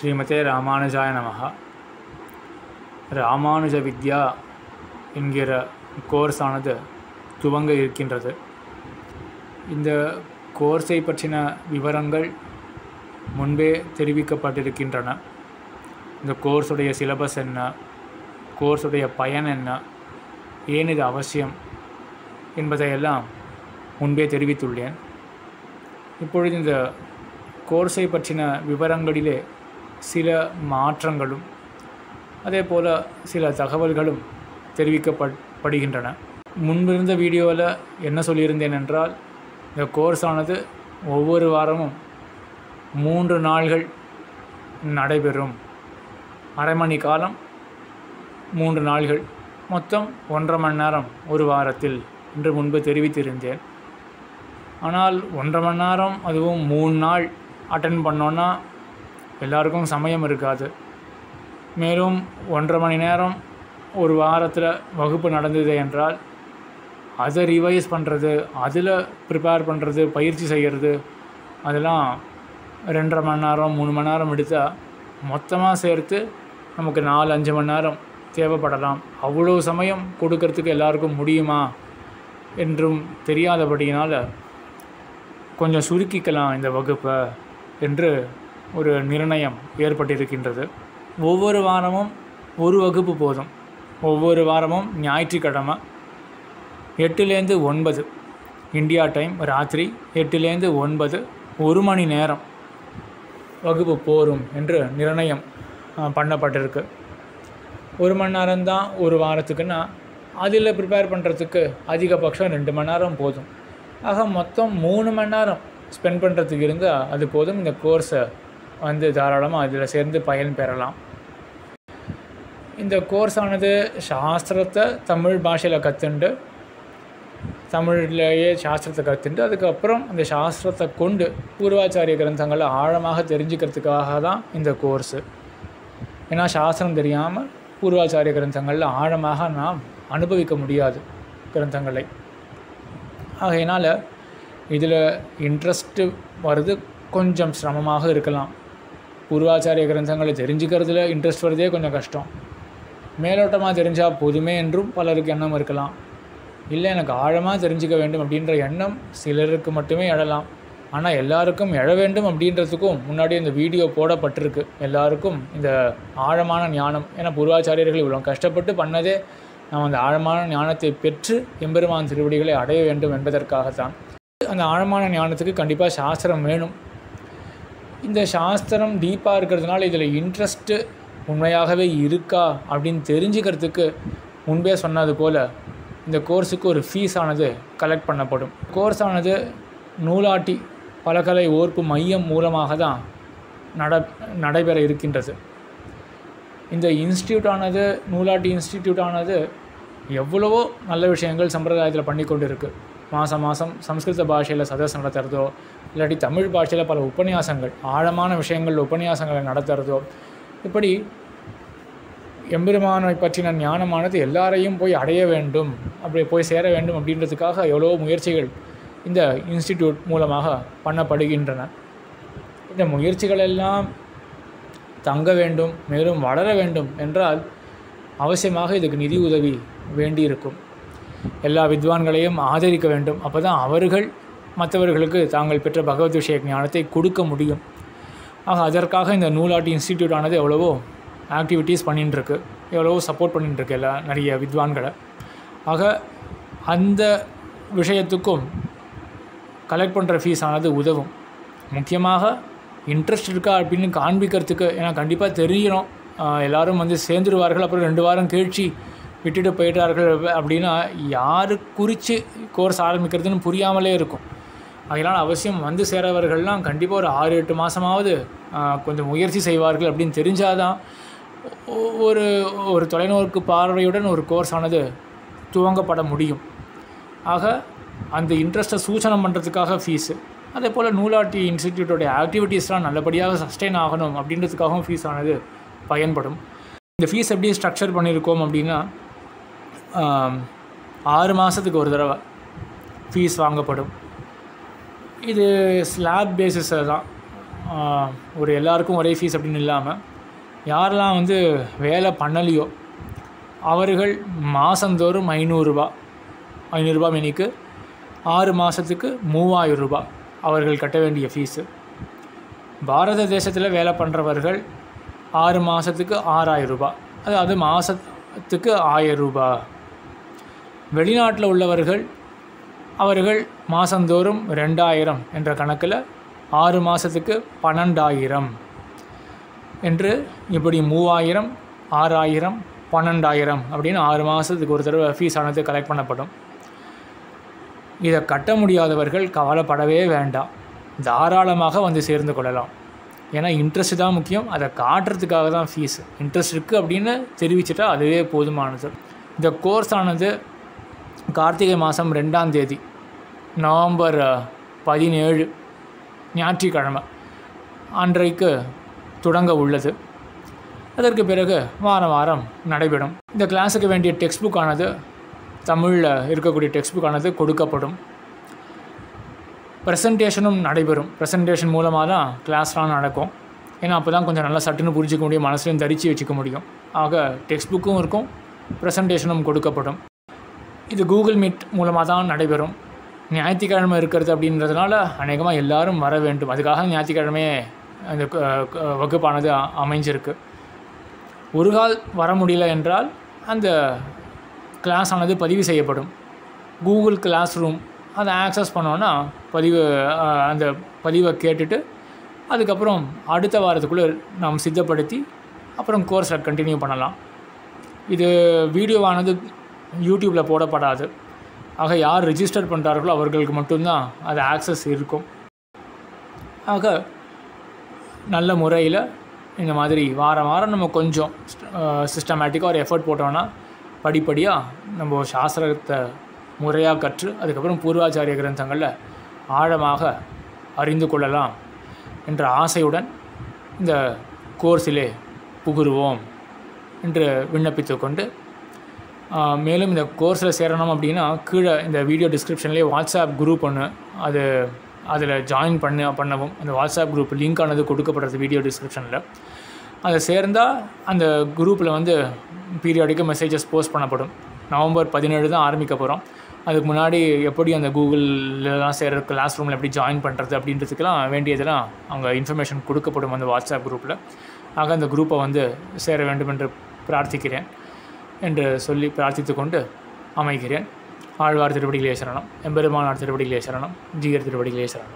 ஸ்ரீமதே ராமானுஜாய நமஹ. ராமானுஜ வித்யா என்கிற கோர்ஸானது துவங்க இருக்கின்றது. இந்த கோர்ஸை பற்றின விவரங்கள் முன்பே தெரிவிக்கப்பட்டிருக்கின்றன. இந்த கோர்ஸுடைய சிலபஸ் என்ன, கோர்ஸுடைய பயன் என்ன, ஏன் இது அவசியம் என்பதையெல்லாம் முன்பே தெரிவித்துள்ளேன். இப்பொழுது இந்த கோர்ஸை பற்றின விவரங்களிலே சில மாற்றங்களும் அதே போல் சில தகவல்களும் தெரிவிக்கப்படுகின்றன. முன்பிருந்த வீடியோவில் என்ன சொல்லியிருந்தேன் என்றால், இந்த கோர்ஸானது ஒவ்வொரு வாரமும் 3 நாள்கள் நடைபெறும். அரை மணி காலம் 3 நாள்கள், மொத்தம் 1.5 மணி நேரம் ஒரு வாரத்தில் என்று முன்பு தெரிவித்திருந்தேன். ஆனால் 1.5 மணி நேரம் அதுவும் 3 நாள் அட்டென்ட் பண்ணோன்னா எல்லாருக்கும் சமயம் இருக்காது. மேலும் 1.5 மணி நேரம் ஒரு வாரத்தில் வகுப்பு நடந்தது என்றால் அதை ரிவைஸ் பண்ணுறது, அதில் ப்ரிப்பேர் பண்ணுறது, பயிற்சி செய்கிறது, அதெல்லாம் 2.5 மணி நேரம் 3 மணி நேரம் எடுத்தால் மொத்தமாக சேர்த்து நமக்கு 4-5 மணி நேரம் தேவைப்படலாம். அவ்வளோ சமயம் கொடுக்கறதுக்கு எல்லாருக்கும் முடியுமா என்றும் தெரியாதபடியினால் கொஞ்சம் சுருக்கிக்கலாம் இந்த வகுப்பை என்று ஒரு நிர்ணயம் ஏற்பட்டிருக்கின்றது. ஒவ்வொரு வாரமும் ஒரு வகுப்பு போதும். ஒவ்வொரு வாரமும் ஞாயிற்றுக்கிழமை 8லேருந்து 9 இந்தியா டைம், ராத்திரி 8லேருந்து 9 1 மணி நேரம் வகுப்பு போரும் என்று நிர்ணயம் பண்ணப்பட்டிருக்கு. 1 மணி நேரம்தான் ஒரு வாரத்துக்குன்னா அதில் ப்ரிப்பேர் பண்ணுறதுக்கு அதிகபட்சம் 2 மணி நேரம் போதும். ஆக மொத்தம் 3 மணி நேரம் ஸ்பெண்ட் பண்ணுறதுக்கு இருந்தால் அது போதும். இந்த கோர்ஸை தாராளமாக அதில் சேர்ந்து பயன் பெறலாம். இந்த கோர்ஸானது சாஸ்திரத்தை தமிழ் பாஷையில் கற்றுண்டு, தமிழ்லேயே சாஸ்திரத்தை கற்றுண்டு, அதுக்கப்புறம் அந்த சாஸ்திரத்தை கொண்டு பூர்வாச்சாரிய கிரந்தங்களை ஆழமாக தெரிஞ்சுக்கிறதுக்காக தான் இந்த கோர்ஸு. ஏன்னா சாஸ்திரம் தெரியாமல் பூர்வாச்சாரிய கிரந்தங்களில் ஆழமாக நாம் அனுபவிக்க முடியாது கிரந்தங்களை. ஆகையினால் இதில் இன்ட்ரெஸ்ட்டு வர்றது கொஞ்சம் சிரமமாக இருக்கலாம். பூர்வாச்சாரிய கிரந்தங்களை தெரிஞ்சுக்கிறதுல இன்ட்ரெஸ்ட் வரதே கொஞ்சம் கஷ்டம். மேலோட்டமாக தெரிஞ்சால் போதுமே என்றும் பலருக்கு எண்ணம் இருக்கலாம். இல்லை, எனக்கு ஆழமாக தெரிஞ்சுக்க வேண்டும் அப்படின்ற எண்ணம் சிலருக்கு மட்டுமே எழலாம். ஆனால் எல்லாருக்கும் எழ வேண்டும் அப்படின்றதுக்கும் முன்னாடி இந்த வீடியோ போடப்பட்டிருக்கு. எல்லாருக்கும் இந்த ஆழமான ஞானம், ஏன்னா பூர்வாச்சாரியர்கள் இவ்வளோ கஷ்டப்பட்டு பண்ணதே நாம் அந்த ஆழமான ஞானத்தை பெற்று எம்பெருமான் திருவடிகளை அடைய வேண்டும் என்பதற்காகத்தான். அந்த ஆழமான ஞானத்துக்கு கண்டிப்பாக சாஸ்திரம் வேணும். இந்த சாஸ்திரம் டீப்பாக இருக்கிறதுனால இதில் இன்ட்ரெஸ்ட்டு உண்மையாகவே இருக்கா அப்படின்னு தெரிஞ்சுக்கிறதுக்கு முன்பே சொன்னது போல் இந்த கோர்ஸுக்கு ஒரு ஃபீஸ் ஆனது கலெக்ட் பண்ணப்படும். கோர்ஸானது நூலாட்டி பலகலை ஓர்ப்பு மையம் மூலமாக தான் நடைபெற இருக்கின்றது. இந்த இன்ஸ்டியூட்டானது, நூலாட்டி இன்ஸ்டிடியூட்டானது எவ்வளவோ நல்ல விஷயங்கள் சம்பிரதாயத்தில் பண்ணி கொண்டு இருக்குது. மாதம் சம்ஸ்கிருத பாஷையில் சதஸ் நடத்துகிறதோ, இல்லாட்டி தமிழ் பாஷையில் பல உபன்யாசங்கள், ஆழமான விஷயங்கள் உபன்யாசங்களை நடத்துகிறதோ, இப்படி எம்பெருமானை பற்றின ஞானமானது எல்லாரையும் போய் அடைய வேண்டும், அப்படி போய் சேர வேண்டும் அப்படின்றதுக்காக எவ்வளோ முயற்சிகள் இந்த இன்ஸ்டிடியூட் மூலமாக பண்ணப்படுகின்றன. இந்த முயற்சிகளெல்லாம் தங்க வேண்டும், மேலும் வளர வேண்டும் என்றால் அவசியமாக இதுக்கு நிதி உதவி வேண்டியிருக்கும். எல்லா வித்வான்களையும் ஆதரிக்க வேண்டும். அப்போ தான் அவர்கள் மற்றவர்களுக்கு தாங்கள் பெற்ற பகவத் விஷய ஞானத்தை கொடுக்க முடியும். ஆக அதற்காக இந்த நூலாட்டி இன்ஸ்டிடியூட்டானது எவ்வளவோ ஆக்டிவிட்டீஸ் பண்ணிட்டுருக்கு, எவ்வளவோ சப்போர்ட் பண்ணிட்டுருக்கு நிறைய வித்வான்களை. ஆக அந்த விஷயத்துக்கும் கலெக்ட் பண்ணுற ஃபீஸ் ஆனது உதவும். முக்கியமாக இன்ட்ரெஸ்ட் இருக்கா அப்படின்னு காண்பிக்கிறதுக்கு. ஏன்னா கண்டிப்பாக தெரியணும், எல்லோரும் சேர்ந்துருவார்கள், அப்புறம் 2 வாரம் கழிச்சு விட்டுட்டு போயிட்டார்கள் அப்படின்னா யாரு குறித்து கோர்ஸ் ஆரம்பிக்கிறதுன்னு புரியாமலே இருக்கும். அதனால் அவசியம் சேரவர்கள்லாம் கண்டிப்பாக ஒரு 6-8 மாதமாவது கொஞ்சம் முயற்சி செய்வார்கள் அப்படின்னு தெரிஞ்சால் தான் ஒரு தொலைநோக்கு பார்வையுடன் ஒரு கோர்ஸ் ஆனது துவங்கப்பட முடியும். ஆக அந்த இன்ட்ரெஸ்ட்டை சூச்சனம் பண்ணுறதுக்காக ஃபீஸு, அதே போல் நூலாட்டி இன்ஸ்டிடியூட்டோடைய ஆக்டிவிட்டீஸ்லாம் நல்லபடியாக சஸ்டெயின் ஆகணும் அப்படின்றதுக்காகவும் ஃபீஸ் ஆனது பயன்படும். இந்த ஃபீஸ் எப்படி ஸ்ட்ரக்சர் பண்ணியிருக்கோம் அப்படின்னா, 6 மாதத்துக்கு ஒரு தடவை ஃபீஸ் வாங்கப்படும். இது ஸ்லாப் பேசிஸில் தான். ஒரு எல்லாருக்கும் ஒரே ஃபீஸ் அப்படின்னு இல்லாமல் யாரெல்லாம் வந்து வேலை பண்ணலையோ அவர்கள் மாதந்தோறும் ஐநூறுரூபா மணிக்கு 6 மாதத்துக்கு 3000 ரூபாய் அவர்கள் கட்ட வேண்டிய ஃபீஸு. பாரத தேசத்தில் வேலை பண்ணுறவர்கள் 6 மாதத்துக்கு 6000 ரூபாய், அதாவது மாதத்துக்கு 1000 ரூபாய். வெளிநாட்டில் உள்ளவர்கள் அவர்கள் மாதந்தோறும் 2000 என்ற கணக்கில் 6 மாதத்துக்கு 12000 என்று இப்படி 3000, 6000, 12000 அப்படின்னு 6 மாதத்துக்கு ஒரு தடவை ஃபீஸ் ஆனது கலெக்ட் பண்ணப்படும். இதை கட்ட முடியாதவர்கள் கவலைப்படவே வேண்டாம், தாராளமாக வந்து சேர்ந்து கொள்ளலாம். ஏன்னா இன்ட்ரெஸ்ட் தான் முக்கியம், அதை காட்டுறதுக்காக தான் ஃபீஸ். இன்ட்ரெஸ்ட் இருக்குது அப்படின்னு தெரிவிச்சிட்டா அதுவே போதுமானது. இந்த கோர்ஸ் ஆனது கார்த்திகை மாதம் 2ஆம் தேதி நவம்பர் 17 ஞாயிற்றுக்கிழமை அன்றைக்கு தொடங்க உள்ளது. அதற்கு பிறகு வாரம் நடைபெறும். இந்த கிளாஸுக்கு வேண்டிய டெக்ஸ்ட் புக் ஆனது தமிழில் இருக்கக்கூடிய டெக்ஸ்ட் புக் ஆனது கொடுக்கப்படும். ப்ரெசன்டேஷனும் நடைபெறும். ப்ரெசன்டேஷன் மூலமாக தான் கிளாஸ்லாம் நடக்கும். ஏன்னா அப்போ தான் கொஞ்சம் நல்லா சட்டுன்னு புரிஞ்சிக்க முடியும், மனசுலையும் தரித்து வச்சுக்க முடியும். ஆக டெக்ஸ்ட் புக்கும் இருக்கும், ப்ரெசன்டேஷனும் கொடுக்கப்படும். இது கூகுள் மீட் மூலமாக தான் நடைபெறும். ஞாயிற்றுக்கிழமை இருக்கிறது அப்படின்றதுனால அநேகமாக எல்லோரும் வர வேண்டும். அதுக்காக ஞாயிற்றுக்கிழமையே அந்த வகுப்பானது அமைஞ்சிருக்கு. ஒரு கால் வர முடியல என்றால் அந்த கிளாஸ் ஆனது பதிவு செய்யப்படும். கூகுள் கிளாஸ் ரூம் அதை ஆக்சஸ் பண்ணோன்னா அந்த பதிவை கேட்டுட்டு அதுக்கப்புறம் அடுத்த வாரத்துக்குள்ளே நாம் சித்தப்படுத்தி அப்புறம் கோர்ஸில் கண்டினியூ பண்ணலாம். இது வீடியோவானது யூடியூப்பில் போடப்படாது. ஆக யார் ரிஜிஸ்டர் பண்ணுறார்களோ அவர்களுக்கு மட்டும்தான் அது ஆக்சஸ் இருக்கும். ஆக நல்ல முறையில் இந்த மாதிரி வாரம் நம்ம கொஞ்சம் சிஸ்டமேட்டிக்காக ஒரு எஃபர்ட் போட்டோன்னா படிப்படியாக நம்ம சாஸ்திரத்தை முறையாக கற்று அதுக்கப்புறம் பூர்வாச்சாரிய கிரந்தங்களில் ஆழமாக அறிந்து கொள்ளலாம் என்ற ஆசையுடன் இந்த கோர்ஸிலே புகுருவோம் என்று விண்ணப்பித்து கொண்டு, மேலும் இந்த கோர்ஸில் சேரணும் அப்படின்னா கீழே இந்த வீடியோ டிஸ்கிரிப்ஷன்லேயே வாட்ஸ்அப் குரூப் ஒன்று அதில் ஜாயின் பண்ணவும் அந்த வாட்ஸ்அப் குரூப் லிங்க் ஆனது கொடுக்கப்படுறது வீடியோ டிஸ்கிரிப்ஷனில். அதை சேர்ந்தால் அந்த குரூப்பில் வந்து பீரியாடிக்காக மெசேஜஸ் போஸ்ட் பண்ணப்படும். நவம்பர் 17 தான் ஆரம்பிக்க போகிறோம். அதுக்கு முன்னாடி எப்படி அந்த கூகுள்லாம் சேர்கிற கிளாஸ் ரூமில் எப்படி ஜாயின் பண்ணுறது அப்படின்றதுக்கெல்லாம் வேண்டியதெல்லாம் அங்கே இன்ஃபர்மேஷன் கொடுக்கப்படும் அந்த வாட்ஸ்அப் குரூப்பில். ஆக அந்த குரூப்பை வந்து சேர வேண்டும் என்று பிரார்த்திக்கிறேன் என்று சொல்லி பிரார்த்தித்து கொண்டு அமைகிறேன். ஆழ்வார் திருவடிகளே சரணம், எம்பெருமானார் திருவடிகளே சரணம், ஜீயர் திருவடிகளே சரணம்.